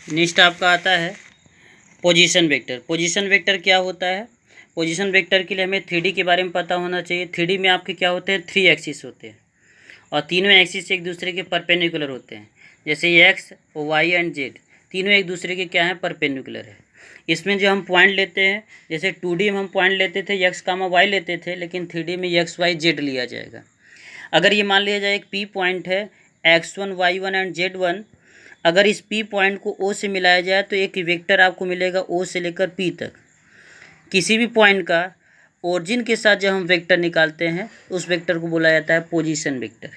Next आपका आता है पोजीशन वेक्टर। पोजीशन वेक्टर क्या होता है? पोजीशन वेक्टर के लिए हमें 3D के बारे में पता होना चाहिए। 3D में आपके क्या होते हैं? 3 एक्सिस होते हैं और तीनों एक्सिस एक दूसरे के परपेंडिकुलर होते हैं। जैसे एक्स, वाई एंड जेड तीनों एक दूसरे के क्या हैं? परपेंडिकुलर है। इसमें जो हम पॉइंट लेते हैं, जैसे 2D में हम पॉइंट लेते थे एक्स कामा वाई लेते थे, लेकिन 3D में एक्स वाई जेड लिया जाएगा। अगर ये मान लिया जाए एक P पॉइंट है, x1 y1 एंड z1, अगर इस P पॉइंट को O से मिलाया जाए तो एक वेक्टर आपको मिलेगा O से लेकर P तक। किसी भी पॉइंट का ओरिजिन के साथ जब हम वेक्टर निकालते हैं उस वेक्टर को बोला जाता है पोजीशन वेक्टर।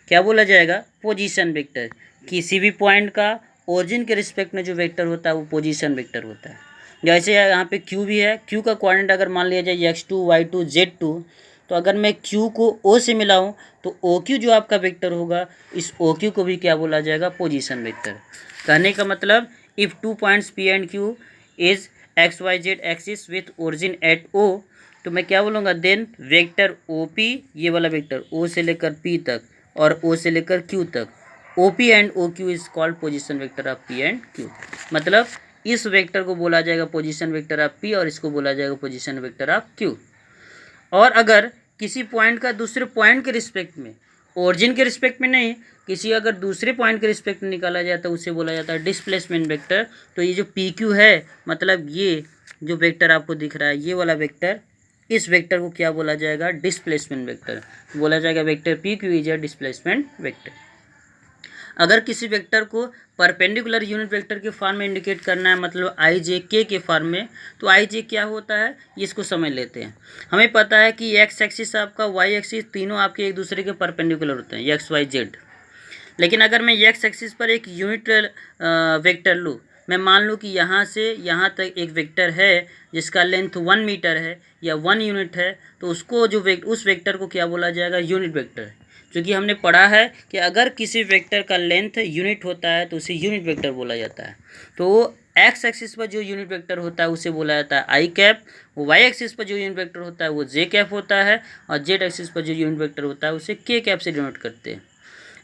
क्या बोला जाएगा? Position vector. किसी भी पॉइंट का ओरिजिन के रिस्पेक्ट में जो वेक्टर होता है वो पोजीशन वेक्टर होता है। जैसे यहाँ पे Q भी है, Q का कोऑर्डिनेट अगर मान लिया जाए x2 y2 z2, तो अगर मैं Q को O से मिलाऊं तो OQ जो आपका वेक्टर होगा, इस OQ को भी क्या बोला जाएगा? Position vector. कहने का मतलब if 2 points P and Q is x y z axis with origin at O, तो मैं क्या बोलूँगा? देन वेक्टर OP, ये वाला वेक्टर O से लेकर P तक और O से लेकर Q तक, OP and OQ is called position vector of P and Q। मतलब इस वेक्टर को बोला जाएगा पोजीशन वेक्टर ऑफ P और इसको बोला जाएगा पोजीशन वेक्टर ऑफ Q। और अगर किसी पॉइंट का दूसरे पॉइंट के रिस्पेक्ट में, ओरिजिन के रिस्पेक्ट में नहीं, किसी अगर दूसरे पॉइंट के रिस्पेक्ट में निकाला जाता है उसे बोला जाता है डिस्प्लेसमेंट वेक्टर। तो ये जो PQ है, मतलब ये जो वेक्टर आपको दिख रहा है ये वाला वेक्टर, इस वेक्टर को क्या बोला जाएगा? डिस्प्लेसमेंट वेक्टर बोला जाएगा। Vector PQ is a displacement vector. अगर किसी वेक्टर को परपेंडिकुलर यूनिट वेक्टर के फॉर्म में इंडिकेट करना है, मतलब आई जे के फॉर्म में, तो आई जे क्या होता है ये इसको समझ लेते हैं। हमें पता है कि एक्स एक्सिस आपका, वाई एक्सिस, तीनों आपके एक दूसरे के परपेंडिकुलर होते हैं, एक्स वाई जेड। लेकिन अगर मैं एक्स एक्सिस पर एक यूनिट वेक्टर लूँ, मैं मान लूँ कि यहाँ से यहाँ तक एक वेक्टर है जिसका लेंथ 1 मीटर है या 1 यूनिट है, तो उसको जो उस वेक्टर को क्या बोला जाएगा? Unit vector. क्योंकि हमने पढ़ा है कि अगर किसी वेक्टर का लेंथ यूनिट होता है तो उसे यूनिट वेक्टर बोला जाता है। तो एक्स एक्सिस पर जो यूनिट वेक्टर होता है उसे बोला जाता है आई कैप, वाई एक्सिस पर जो यूनिट वेक्टर होता है वो जे कैप होता है, और जेड एक्सिस पर जो यूनिट वेक्टर होता है उसे के कैप से डिनोट करते हैं।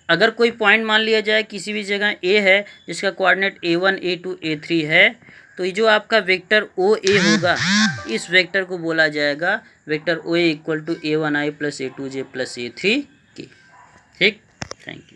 अगर कोई पॉइंट मान लिया जाए किसी भी जगह ए है जिसका कोऑर्डिनेट A1 A2 A3 है, तो ये जो आपका वेक्टर OA होगा, इस वेक्टर को बोला जाएगा vector OA equal to A1I plus A2J plus A3K। ठीक, थैंक यू।